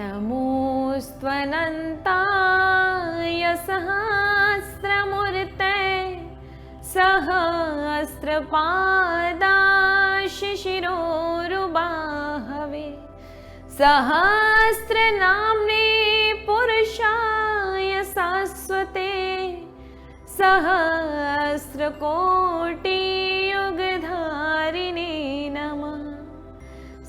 नमोऽस्त्वनन्ताय सहस्रमूर्ते सहस्रपादाशिशिरोरुबाहवे सहस्रनाम्ने पुरुषाय शाश्वते सहस्रकोटियुगधारिणे नमः।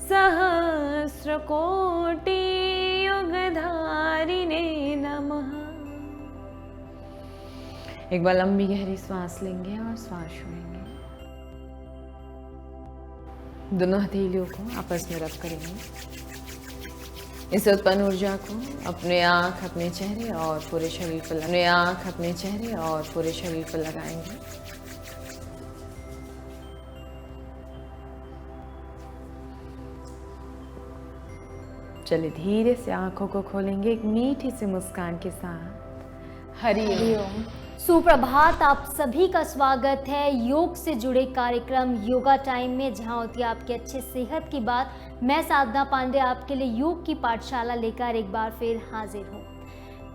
सहस्रकोटियुगधारिणे नमः। एक बार लंबी गहरी सांस लेंगे और सांस छोड़ेंगे। दोनों हथेलियों को आपस में रब करेंगे। इस उत्पन्न ऊर्जा को अपने आँख, अपने चेहरे और पूरे शरीर पर लगाएंगे। चलिए धीरे से आंखों को खोलेंगे एक मीठी सी मुस्कान के साथ। हरिओम। सुप्रभात, आप सभी का स्वागत है योग से जुड़े कार्यक्रम योगा टाइम में, जहां होती है आपकी अच्छे सेहत की बात। मैं साधना पांडे आपके लिए योग की पाठशाला लेकर एक बार फिर हाजिर हूँ।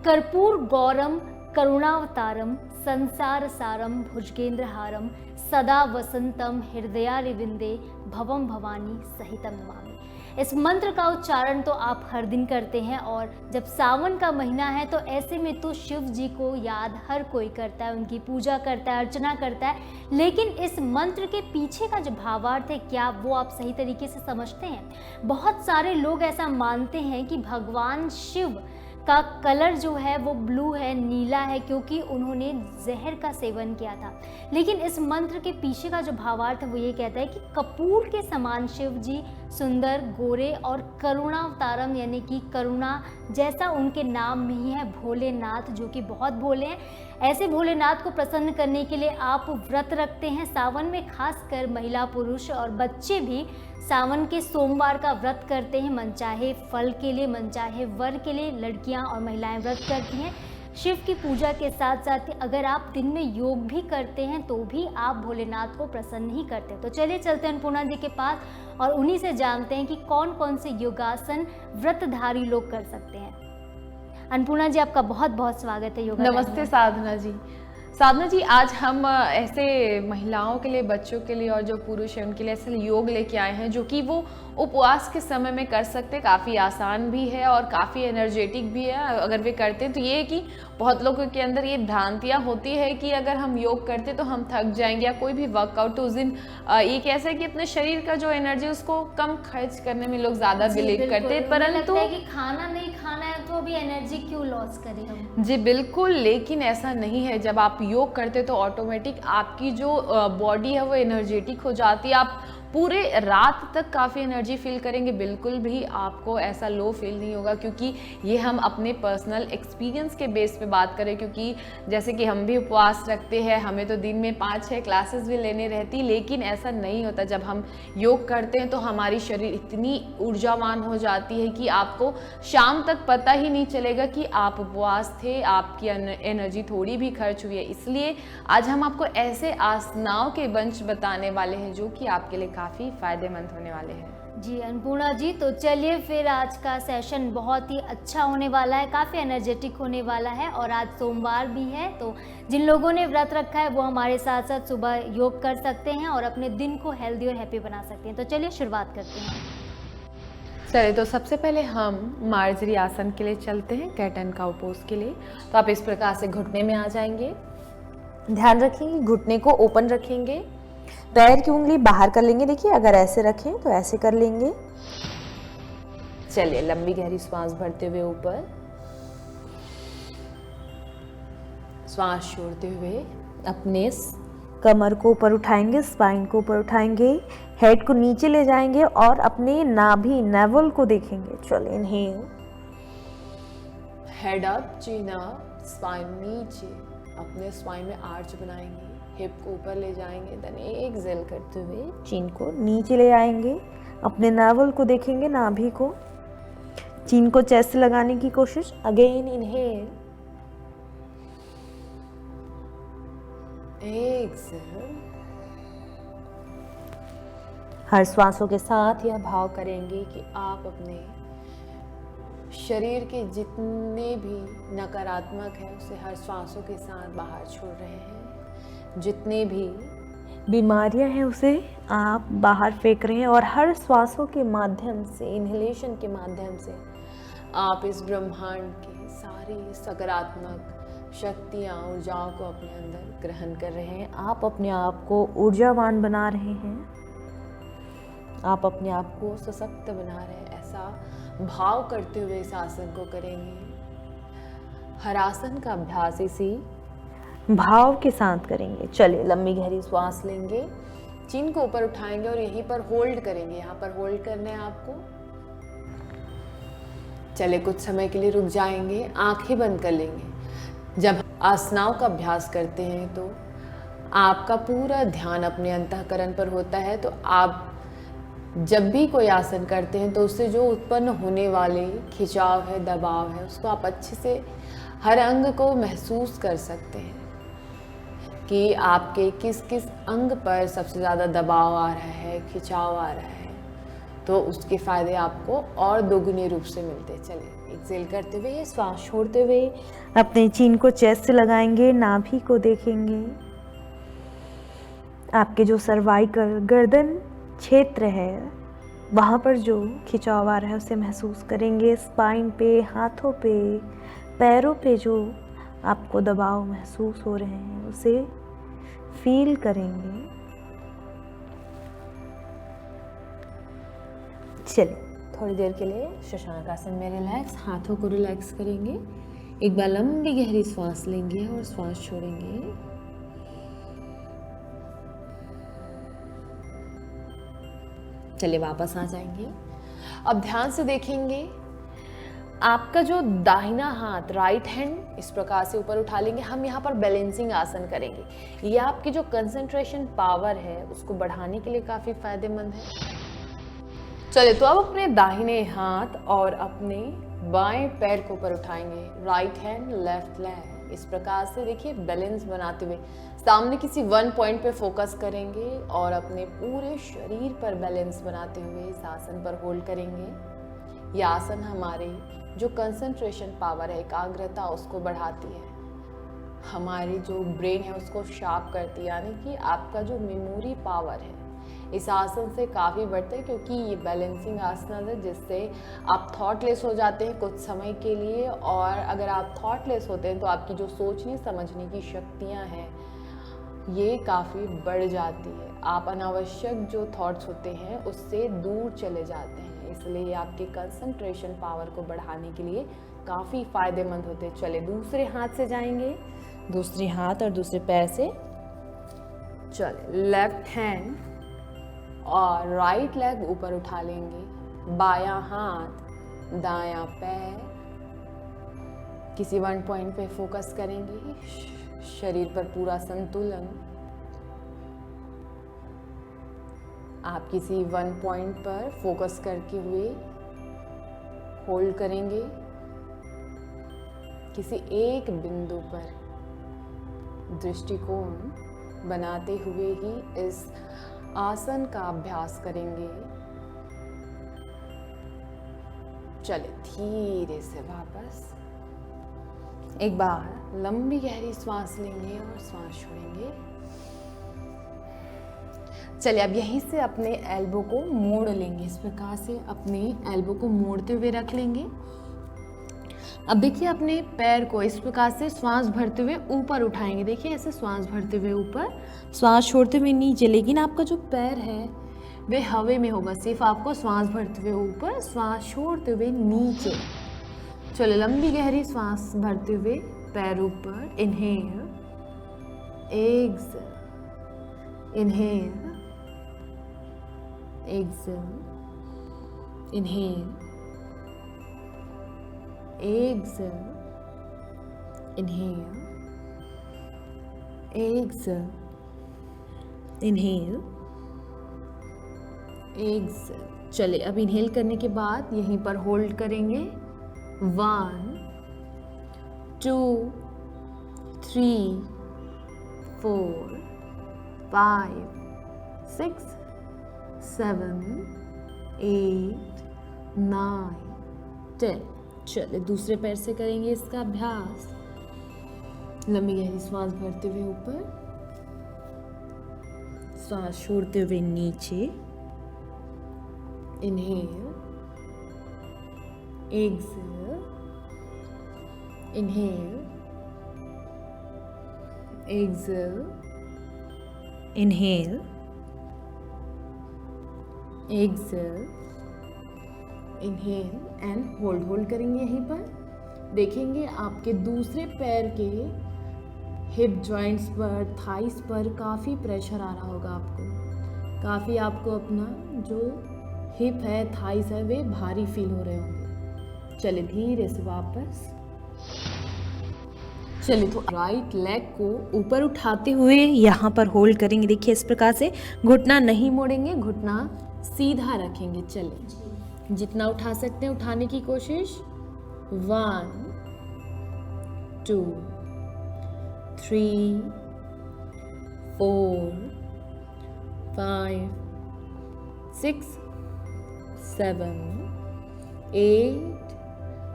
कर्पूर गौरम करुणावतारम संसार सारम भुजगेंद्रहारम सदा वसंतम हृदयारविंदे भवम भवानी सहितम नमामि। इस मंत्र का उच्चारण तो आप हर दिन करते हैं, और जब सावन का महीना है तो ऐसे में तो शिव जी को याद हर कोई करता है, उनकी पूजा करता है, अर्चना करता है। लेकिन इस मंत्र के पीछे का जो भावार्थ है, क्या वो आप सही तरीके से समझते हैं? बहुत सारे लोग ऐसा मानते हैं कि भगवान शिव का कलर जो है वो ब्लू है, नीला है, क्योंकि उन्होंने जहर का सेवन किया था। लेकिन इस मंत्र के पीछे का जो भावार्थ है वो ये कहता है कि कपूर के समान शिव जी सुंदर, गोरे और करुणावतारम यानी कि करुणा जैसा उनके नाम में ही है, भोलेनाथ, जो कि बहुत भोले हैं। ऐसे भोलेनाथ को प्रसन्न करने के लिए आप व्रत रखते हैं सावन में, खासकर महिला, पुरुष और बच्चे भी सावन के सोमवार का व्रत करते हैं, मनचाहे फल के लिए, मनचाहे वर के लिए लड़कियां और महिलाएं व्रत करती हैं। शिव की पूजा के साथ साथ अगर आप दिन में योग भी करते हैं तो भी आप भोलेनाथ को प्रसन्न ही करते हैं। तो चलिए चलते हैं अन्नपूर्णा जी के पास और उन्हीं से जानते हैं कि कौन कौन से योगासन व्रतधारी लोग कर सकते हैं। अन्नपूर्णा जी, आपका बहुत बहुत स्वागत है योगा। नमस्ते साधना जी। साधना जी, आज हम ऐसे महिलाओं के लिए, बच्चों के लिए और जो पुरुष हैं उनके लिए ऐसे योग लेके आए हैं जो कि वो उपवास के समय में कर सकते हैं। काफ़ी आसान भी है और काफ़ी एनर्जेटिक भी है अगर वे करते हैं। तो ये है कि बहुत लोगों के अंदर ये भ्रांतियाँ होती है कि अगर हम योग करते तो हम थक जाएंगे, या कोई भी वर्कआउट तो उस दिन ये कैसा है कि अपने शरीर का जो एनर्जी उसको कम खर्च करने में लोग ज़्यादा बिलीव करते हैं। परंतु खाना नहीं खाना है तो अभी एनर्जी क्यों लॉस करें हम? जी बिल्कुल, लेकिन ऐसा नहीं है। जब आप योग करते तो ऑटोमेटिक आपकी जो बॉडी है वो एनर्जेटिक हो जाती है। आप पूरे रात तक काफ़ी एनर्जी फील करेंगे, बिल्कुल भी आपको ऐसा लो फील नहीं होगा। क्योंकि ये हम अपने पर्सनल एक्सपीरियंस के बेस पे बात करें, क्योंकि जैसे कि हम भी उपवास रखते हैं, हमें तो दिन में 5-6 क्लासेस भी लेनी रहती, लेकिन ऐसा नहीं होता। जब हम योग करते हैं तो हमारी शरीर इतनी ऊर्जावान हो जाती है कि आपको शाम तक पता ही नहीं चलेगा कि आप उपवास थे, आपकी एनर्जी थोड़ी भी खर्च हुई है। इसलिए आज हम आपको ऐसे आसनाओं के बंच बताने वाले हैं जो कि आपके लिए काफ़ी फायदेमंद होने वाले हैं। जी अन्नपूर्णा जी, तो चलिए फिर आज का सेशन बहुत ही अच्छा होने वाला है, काफ़ी एनर्जेटिक होने वाला है। और आज सोमवार भी है, तो जिन लोगों ने व्रत रखा है वो हमारे साथ साथ सुबह योग कर सकते हैं और अपने दिन को हेल्दी और हैप्पी बना सकते हैं। तो चलिए शुरुआत करते हैं। चलिए, तो सबसे पहले हम मार्जरी आसन के लिए चलते हैं, कैट एंड काउ पोज के लिए। तो आप इस प्रकार से घुटने में आ जाएंगे। ध्यान रखेंगे घुटने को ओपन रखेंगे, पैर की उंगली बाहर कर लेंगे। देखिए, अगर ऐसे रखें तो ऐसे कर लेंगे। चलिए, लंबी गहरी श्वास भरते हुए ऊपर, श्वास छोड़ते हुए अपने कमर को ऊपर उठाएंगे, स्पाइन को ऊपर उठाएंगे, हेड को नीचे ले जाएंगे और अपने नाभि, नेवल को देखेंगे। चलिए, इनहेल, हेड अप, चिन अप, स्पाइन नीचे, अपने स्पाइन में आर्च बनाएंगे, हिप को ऊपर ले जाएंगे। देन एक्सहेल करते हुए चीन को नीचे ले आएंगे, अपने नावल को देखेंगे, नाभि को, चीन को चेस्ट लगाने की कोशिश। Again inhale, exhale. हर श्वासों के साथ यह भाव करेंगे कि आप अपने शरीर के जितने भी नकारात्मक है उसे हर सांसों के साथ बाहर छोड़ रहे हैं। जितने भी बीमारियां हैं उसे आप बाहर फेंक रहे हैं और हर श्वासों के माध्यम से, इन्हेलेशन के माध्यम से आप इस ब्रह्मांड की सारी सकारात्मक शक्तियाँ, ऊर्जाओं को अपने अंदर ग्रहण कर रहे हैं। आप अपने आप को ऊर्जावान बना रहे हैं, आप अपने आप को सशक्त बना रहे हैं। ऐसा भाव करते हुए इस आसन को करेंगे। हर आसन का अभ्यास इसी भाव के साथ करेंगे। चलिए लंबी गहरी श्वास लेंगे, चिन को ऊपर उठाएंगे और यहीं पर होल्ड करेंगे। यहाँ पर होल्ड करना है आपको। चले कुछ समय के लिए रुक जाएंगे, आंखें बंद कर लेंगे। जब आसनाओं का अभ्यास करते हैं तो आपका पूरा ध्यान अपने अंतःकरण पर होता है। तो आप जब भी कोई आसन करते हैं तो उससे जो उत्पन्न होने वाले खिंचाव है, दबाव है, उसको आप अच्छे से हर अंग को महसूस कर सकते हैं कि आपके किस किस अंग पर सबसे ज़्यादा दबाव आ रहा है, खिंचाव आ रहा है। तो उसके फ़ायदे आपको और दोगुने रूप से मिलते। चलिए एक्सेल करते हुए, श्वास छोड़ते हुए अपने चिन को चेस्ट से लगाएंगे, नाभि को देखेंगे। आपके जो सर्वाइकल गर्दन क्षेत्र है वहाँ पर जो खिंचाव आ रहा है उसे महसूस करेंगे। स्पाइन पे, हाथों पे, पैरों पे जो आपको दबाव महसूस हो रहे हैं उसे फील करेंगे। चलिए थोड़ी देर के लिए शशांक आसन में रिलैक्स, हाथों को रिलैक्स करेंगे। एक बार लंबी गहरी श्वास लेंगे और श्वास छोड़ेंगे। चलिए वापस आ जाएंगे। अब ध्यान से देखेंगे, आपका जो दाहिना हाथ, राइट हैंड इस प्रकार से ऊपर उठा लेंगे। हम यहाँ पर बैलेंसिंग आसन करेंगे। ये आपकी जो कंसंट्रेशन पावर है उसको बढ़ाने के लिए काफ़ी फायदेमंद है। चलिए तो अब अपने दाहिने हाथ और अपने बाएं पैर को ऊपर उठाएंगे। राइट हैंड, लेफ्ट लेग, इस प्रकार से देखिए बैलेंस बनाते हुए सामने किसी वन पॉइंट पे फोकस करेंगे और अपने पूरे शरीर पर बैलेंस बनाते हुए इस आसन पर होल्ड करेंगे। यह आसन हमारे जो कंसंट्रेशन पावर है, एकाग्रता, उसको बढ़ाती है। हमारी जो ब्रेन है उसको शार्प करती है, यानी कि आपका जो मेमोरी पावर है इस आसन से काफ़ी बढ़ता है, क्योंकि ये बैलेंसिंग आसन है जिससे आप थॉटलेस हो जाते हैं कुछ समय के लिए। और अगर आप थॉटलेस होते हैं तो आपकी जो सोचने समझने की शक्तियाँ हैं ये काफ़ी बढ़ जाती है। आप अनावश्यक जो थॉट्स होते हैं उससे दूर चले जाते हैं। इसलिए ये आपके कंसंट्रेशन पावर को बढ़ाने के लिए काफ़ी फायदेमंद होते हैं। चले दूसरे हाथ से जाएंगे, दूसरे हाथ और दूसरे पैर से। चले लेफ्ट हैंड और राइट लेग ऊपर उठा लेंगे। बायां हाथ, दायां पैर, किसी वन पॉइंट पे फोकस करेंगे। शरीर पर पूरा संतुलन। आप किसी वन पॉइंट पर फोकस करके हुए होल्ड करेंगे। किसी एक बिंदु पर दृष्टिकोण बनाते हुए ही इस आसन का अभ्यास करेंगे। चले धीरे से वापस एक बार लंबी गहरी श्वास लेंगे और श्वास छोड़ेंगे। चलिए अब यहीं से अपने एल्बो को मोड़ लेंगे। इस प्रकार से अपने एल्बो को मोड़ते हुए रख लेंगे। अब देखिए अपने पैर को इस प्रकार से श्वास भरते हुए ऊपर उठाएंगे। देखिए ऐसे श्वास भरते हुए ऊपर, श्वास छोड़ते हुए नीचे, लेकिन आपका जो पैर है वह हवा में होगा। सिर्फ आपको श्वास भरते हुए ऊपर, श्वास छोड़ते हुए नीचे। चलो लंबी गहरी श्वास भरते हुए पैर ऊपर। Inhale, exhale, inhale, exhale, inhale, exhale, inhale, exhale, inhale, exhale. चले अब इनहेल करने के बाद यहीं पर होल्ड करेंगे। 1 2 3 4 5 6 7 8 9 10। चले दूसरे पैर से करेंगे इसका अभ्यास। लंबी गहरी सांस भरते हुए ऊपर, सांस छोड़ते हुए नीचे। Inhale, exhale, inhale, exhale, inhale, exhale, inhale and hold करेंगे यहीं पर। देखेंगे आपके दूसरे पैर के हिप जॉइंट्स पर, थाइस पर काफ़ी प्रेशर आ रहा होगा आपको। काफ़ी आपको अपना जो हिप है, थाइस है, वे भारी फील हो रहे होंगे। चले धीरे से वापस। चलिए तो राइट लेग को ऊपर उठाते हुए यहाँ पर होल्ड करेंगे। देखिए इस प्रकार से घुटना नहीं मोड़ेंगे, घुटना सीधा रखेंगे। चलिए जितना उठा सकते हैं उठाने की कोशिश। 1 2 3 4 5 6 7 8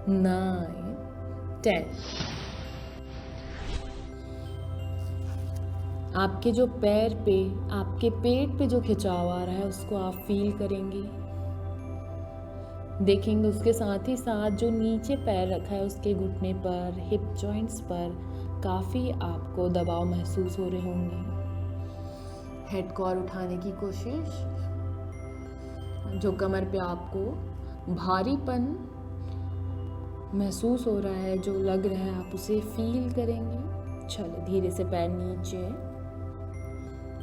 9 10। आपके जो पैर पे, आपके पेट पे जो खिंचाव आ रहा है उसको आप फील करेंगे। देखेंगे उसके साथ ही साथ जो नीचे पैर रखा है उसके घुटने पर, हिप जॉइंट्स पर काफ़ी आपको दबाव महसूस हो रहे होंगे। हेड को और उठाने की कोशिश। जो कमर पे आपको भारीपन महसूस हो रहा है, जो लग रहा है, आप उसे फील करेंगे। चलो धीरे से पैर नीचे,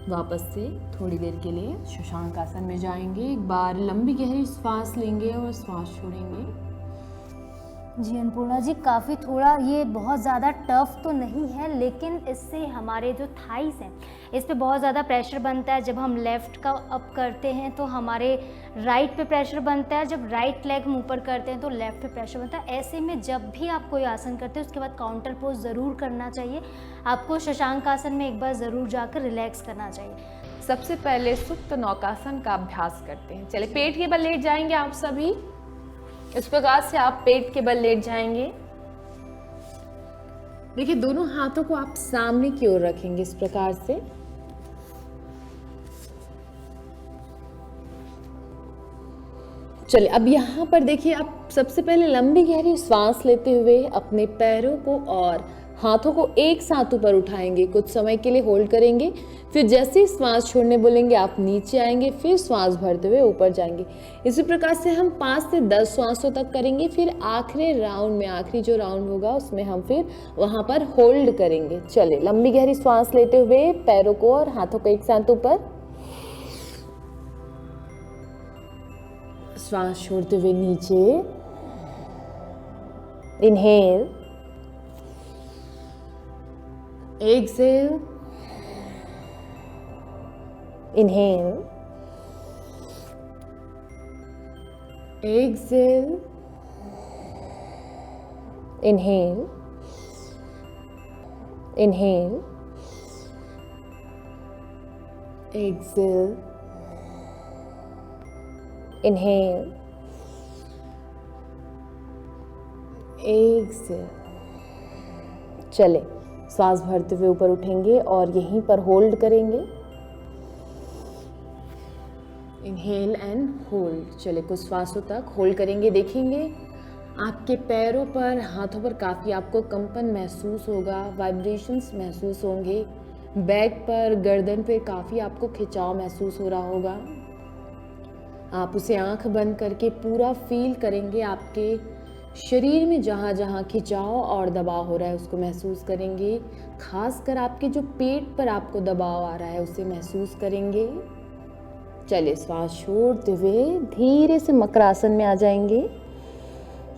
वापस से थोड़ी देर के लिए शशांक आसन में जाएंगे। एक बार लंबी गहरी सांस लेंगे और सांस छोड़ेंगे। जी अन्नपूर्णा जी, काफ़ी थोड़ा ये बहुत ज़्यादा टफ तो नहीं है, लेकिन इससे हमारे जो थाइस हैं इस पे बहुत ज़्यादा प्रेशर बनता है। जब हम लेफ़्ट का अप करते हैं तो हमारे राइट पे प्रेशर बनता है, जब राइट लेग हम ऊपर करते हैं तो लेफ़्ट पे प्रेशर बनता है। ऐसे में जब भी आप कोई आसन करते हैं उसके बाद काउंटर पोज ज़रूर करना चाहिए। आपको शशांक आसन में एक बार ज़रूर जाकर रिलैक्स करना चाहिए। सबसे पहले सुप्त नौकासन का अभ्यास करते हैं। चलिए पेट के बल लेट जाएंगे आप सभी। इस प्रकार से आप पेट के बल लेट जाएंगे। देखिए दोनों हाथों को आप सामने की ओर रखेंगे इस प्रकार से। चलिए अब यहाँ पर देखिए, आप सबसे पहले लंबी गहरी सांस लेते हुए अपने पैरों को और हाथों को एक साथ ऊपर उठाएंगे। कुछ समय के लिए होल्ड करेंगे, फिर जैसे ही श्वास छोड़ने बोलेंगे आप नीचे आएंगे, फिर श्वास भरते हुए ऊपर जाएंगे। इसी प्रकार से हम 5 से 10 श्वासों तक करेंगे। फिर आखिरी राउंड में, आखिरी जो राउंड होगा उसमें हम फिर वहाँ पर होल्ड करेंगे। चलिए लंबी गहरी सांस लेते हुए पैरों को और हाथों को एक साथ ऊपर, श्वास छोड़ते हुए नीचे। Inhale, exhale, inhale, exhale, inhale, inhale, exhale, inhale, exhale। चले सांस भरते हुए ऊपर उठेंगे और यहीं पर होल्ड करेंगे। Inhale and hold. चले कुछ श्वासों तक होल्ड करेंगे। देखेंगे आपके पैरों पर, हाथों पर काफ़ी आपको कंपन महसूस होगा, वाइब्रेशंस महसूस होंगे। बैक पर, गर्दन पे काफ़ी आपको खिंचाव महसूस हो रहा होगा। आप उसे आंख बंद करके पूरा फील करेंगे। आपके शरीर में जहाँ जहाँ खिंचाव और दबाव हो रहा है उसको महसूस करेंगे। खासकर आपके जो पेट पर आपको दबाव आ रहा है उसे महसूस करेंगे। चलिए श्वास छोड़ते हुए धीरे से मकरासन में आ जाएंगे।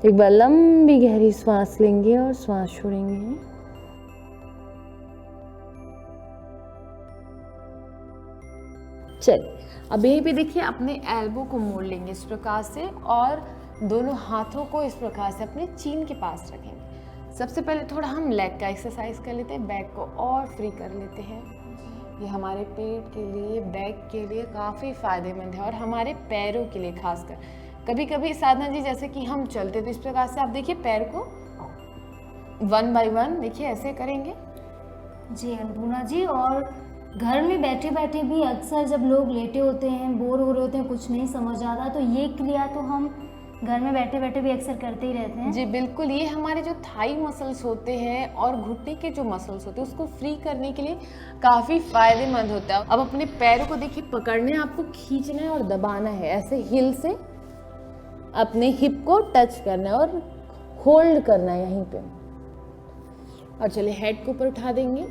एक बार लंबी गहरी श्वास लेंगे और श्वास छोड़ेंगे। चलिए अब यहीं पे देखिए, अपने एल्बो को मोड़ लेंगे इस प्रकार से और दोनों हाथों को इस प्रकार से अपने चीन के पास रखेंगे। सबसे पहले थोड़ा हम लेग का एक्सरसाइज कर लेते हैं, बैक को और फ्री कर लेते हैं। ये हमारे पेट के लिए, बैक के लिए काफ़ी फ़ायदेमंद है और हमारे पैरों के लिए खासकर। कभी कभी साधना जी जैसे कि हम चलते तो इस प्रकार से आप देखिए पैर को 1 बाय 1 देखिए ऐसे करेंगे। जी अन्नपूर्णा जी, और घर में बैठे बैठे भी अक्सर जब लोग लेटे होते हैं, बोर हो रहे होते हैं, कुछ नहीं समझ आता, तो ये क्रिया तो हम घर में बैठे बैठे भी अक्सर करते ही रहते हैं। जी बिल्कुल, ये हमारे जो थाई मसल्स होते हैं और घुटने के जो मसल्स होते हैं उसको फ्री करने के लिए काफ़ी फायदेमंद होता है। अब अपने पैरों को देखिए पकड़ने हैं, आपको खींचना है और दबाना है, ऐसे हिल से अपने हिप को टच करना है और होल्ड करना है यहीं पे। और चलिए हेड को ऊपर उठा देंगे,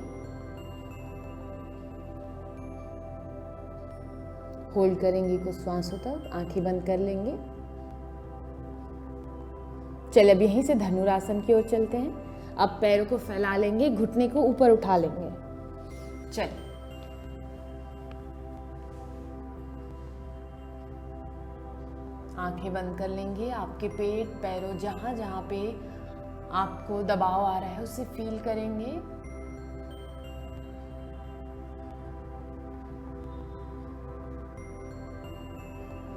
होल्ड करेंगे कुछ श्वासों तक, आंखें बंद कर लेंगे। चलिए अब यहीं से धनुरासन की ओर चलते हैं। अब पैरों को फैला लेंगे, घुटने को ऊपर उठा लेंगे। चलिए आंखें बंद कर लेंगे। आपके पेट पैरों जहां जहां पे आपको दबाव आ रहा है उसे फील करेंगे।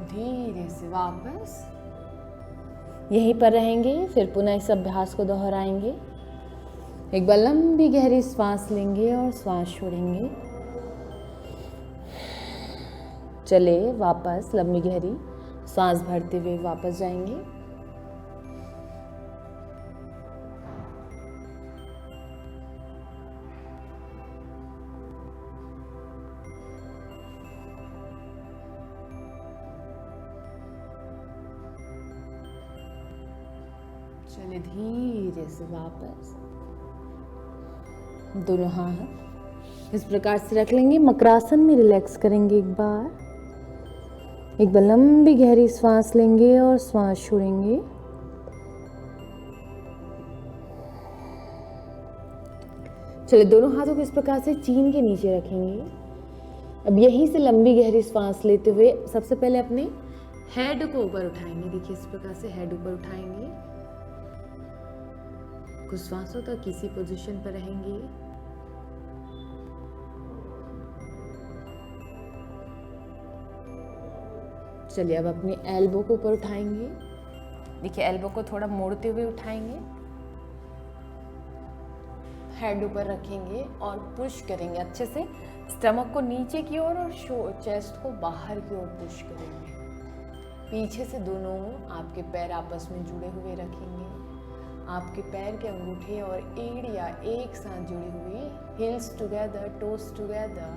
धीरे से वापस यहीं पर रहेंगे, फिर पुनः इस अभ्यास को दोहराएंगे। एक बार लंबी गहरी सांस लेंगे और सांस छोड़ेंगे। चले वापस लंबी गहरी सांस भरते हुए वापस जाएंगे। चलिए धीरे से वापस दोनों हाथ इस प्रकार से रख लेंगे। मकरासन में रिलैक्स करेंगे। एक बार लंबी गहरी सांस लेंगे और सांस छोड़ेंगे। चलिए दोनों हाथों को इस प्रकार से चीन के नीचे रखेंगे। अब यहीं से लंबी गहरी सांस लेते हुए सबसे पहले अपने हेड को ऊपर उठाएंगे। देखिए इस प्रकार से हेड ऊपर उठाएंगे। कुछ श्वासों तक किसी पोजीशन पर रहेंगे। चलिए अब अपने एल्बो को ऊपर उठाएंगे। देखिए एल्बो को थोड़ा मोड़ते हुए उठाएंगे, हेड ऊपर रखेंगे और पुश करेंगे अच्छे से स्टमक को नीचे की ओर और चेस्ट को बाहर की ओर पुश करेंगे। पीछे से दोनों आपके पैर आपस में जुड़े हुए रखेंगे। आपके पैर के अंगूठे और एड़ियां एक साथ जुड़ी हुई, हिल्स टुगेदर, टोस टुगेदर।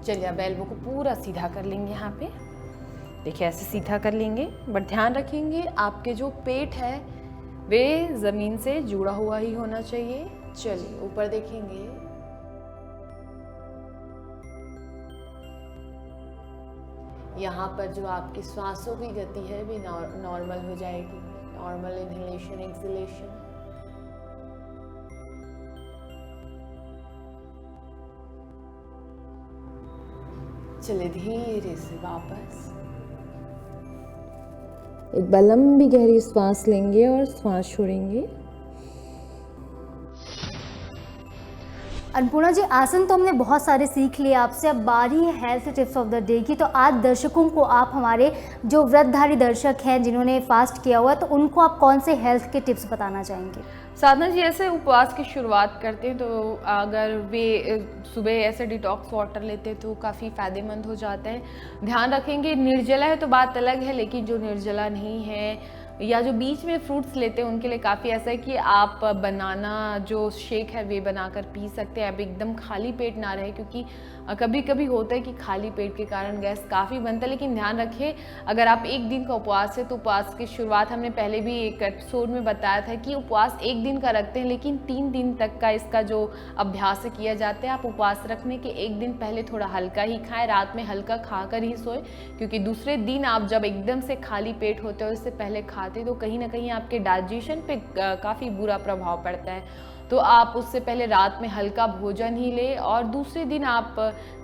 चलिए अब एल्बो को पूरा सीधा कर लेंगे। यहाँ पे देखिए ऐसे सीधा कर लेंगे, बट ध्यान रखेंगे आपके जो पेट है वे जमीन से जुड़ा हुआ ही होना चाहिए। चलिए ऊपर देखेंगे। यहाँ पर जो आपकी श्वासों की गति है वे नॉर्मल हो जाएगी। Normal inhalation exhalation. चलिए धीरे से वापस एक बार लंबी गहरी सांस लेंगे और सांस छोड़ेंगे। अन्नपूर्णा जी, आसन तो हमने बहुत सारे सीख लिए आपसे, अब बारी है health tips of the day की। तो आज दर्शकों को आप, हमारे जो व्रतधारी दर्शक हैं जिन्होंने फास्ट किया हुआ, तो उनको आप कौन से हेल्थ के टिप्स बताना चाहेंगे? साधना जी ऐसे उपवास की शुरुआत करते हैं तो अगर वे सुबह ऐसे डिटॉक्स वाटर लेते हैं तो काफ़ी फ़ायदेमंद हो जाते हैं। ध्यान रखेंगे निर्जला है तो बात अलग है, लेकिन जो निर्जला नहीं है या जो बीच में फ्रूट्स लेते हैं उनके लिए काफ़ी ऐसा है कि आप बनाना जो शेक है वे बनाकर पी सकते हैं। अब एकदम खाली पेट ना रहे, क्योंकि कभी कभी होता है कि खाली पेट के कारण गैस काफ़ी बनता है। लेकिन ध्यान रखें अगर आप एक दिन का उपवास है तो उपवास की शुरुआत हमने पहले भी एक एपिसोड में बताया था कि उपवास एक दिन का रखते हैं, लेकिन 3 दिन तक का इसका जो अभ्यास किया जाता है। आप उपवास रखने के एक दिन पहले थोड़ा हल्का ही खाएं, रात में हल्का खाकर ही सोएं, क्योंकि दूसरे दिन आप जब एकदम से खाली पेट होते हो इससे पहले खाते तो कहीं ना कहीं आपके डाइजेशन पे काफ़ी बुरा प्रभाव पड़ता है। तो आप उससे पहले रात में हल्का भोजन ही लें और दूसरे दिन आप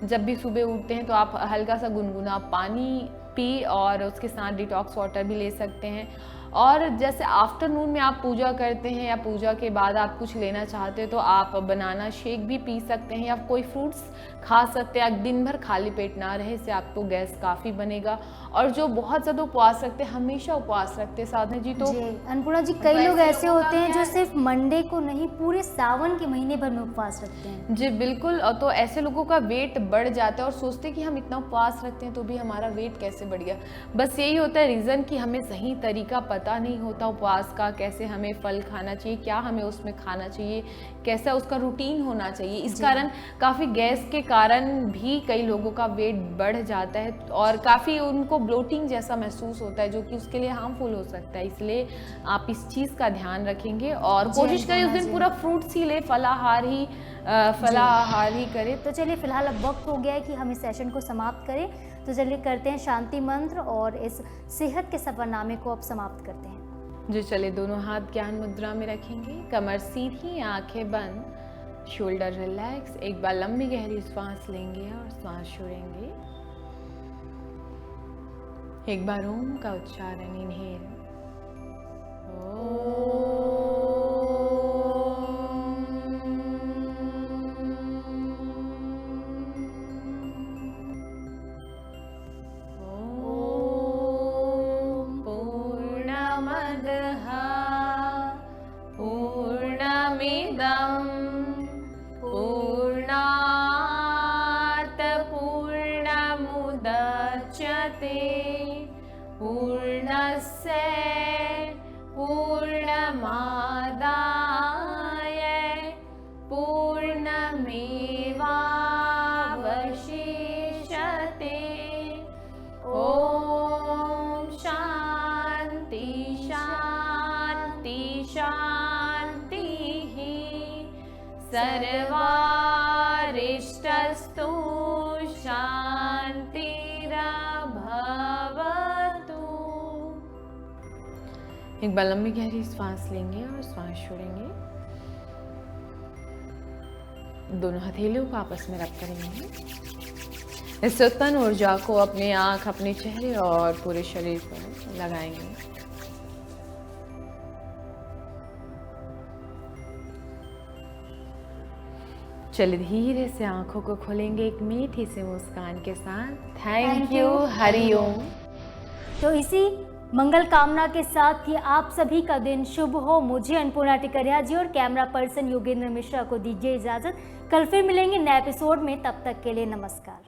जब भी सुबह उठते हैं तो आप हल्का सा गुनगुना पानी पी और उसके साथ डिटॉक्स वाटर भी ले सकते हैं। और जैसे आफ्टरनून में आप पूजा करते हैं या पूजा के बाद आप कुछ लेना चाहते हैं तो आप बनाना शेक भी पी सकते हैं या कोई फ्रूट्स खा सकते हैं। दिन भर खाली पेट ना रहे, इससे आपको गैस काफ़ी बनेगा। और जो बहुत ज़्यादा उपवास रखते हैं, हमेशा उपवास रखते हैं साधना जी, तो अन्नपूर्णा जी कई लोग ऐसे होते हैं जो सिर्फ मंडे को नहीं पूरे सावन के महीने भर में उपवास रखते हैं। जी बिल्कुल, तो ऐसे लोगों का वेट बढ़ जाता है और सोचते हैं कि हम इतना उपवास रखते हैं तो भी हमारा वेट कैसे बढ़ गया। बस यही होता है रीज़न कि हमें सही तरीका पता नहीं होता उपवास का, कैसे हमें फल खाना चाहिए, क्या हमें उसमें खाना चाहिए, कैसा उसका रूटीन होना चाहिए। इस कारण काफ़ी गैस के कारण भी कई लोगों का वेट बढ़ जाता है और काफ़ी उनको ब्लोटिंग जैसा महसूस होता है जो कि उसके लिए हार्मफुल हो सकता है। इसलिए आप इस चीज़ का ध्यान रखेंगे और कोशिश करें उस दिन पूरा फ्रूट्स ही ले, फलाहार ही करें। तो चलिए फिलहाल अब वक्त हो गया है कि हम इस सेशन को समाप्त करें, तो चलिए करते हैं शांति मंत्र और इस सेहत के सफरनामे को अब समाप्त करते हैं। जो चले दोनों हाथ ज्ञान मुद्रा में रखेंगे, कमर सीधी, आंखें बंद, शोल्डर रिलैक्स। एक बार लंबी गहरी सांस लेंगे और सांस छोड़ेंगे। एक बार ओम का उच्चारण, इनहेल पूर्णस्य पूर्णमादाय पूर्णमेवावशिष्यते। ॐ शान्ति शान्ति शान्तिः। सर्वारिष्टस्तु शान्तिरभवतु। एक बार लंबी गहरी सांस लेंगे और सांस छोड़ेंगे। दोनों हथेलियों को आपस में रब करेंगे। इस उत्पन्न ऊर्जा को अपने आंख, अपने चेहरे और पूरे शरीर पर लगाएंगे। चलिए धीरे से आंखों को खोलेंगे एक मीठी सी मुस्कान के साथ। Thank you, Hariom. तो इसी मंगल कामना के साथ कि आप सभी का दिन शुभ हो। मुझे अन्नपूर्णा टिकरिया जी और कैमरा पर्सन योगेंद्र मिश्रा को दीजिए इजाजत। कल फिर मिलेंगे नए एपिसोड में, तब तक के लिए नमस्कार।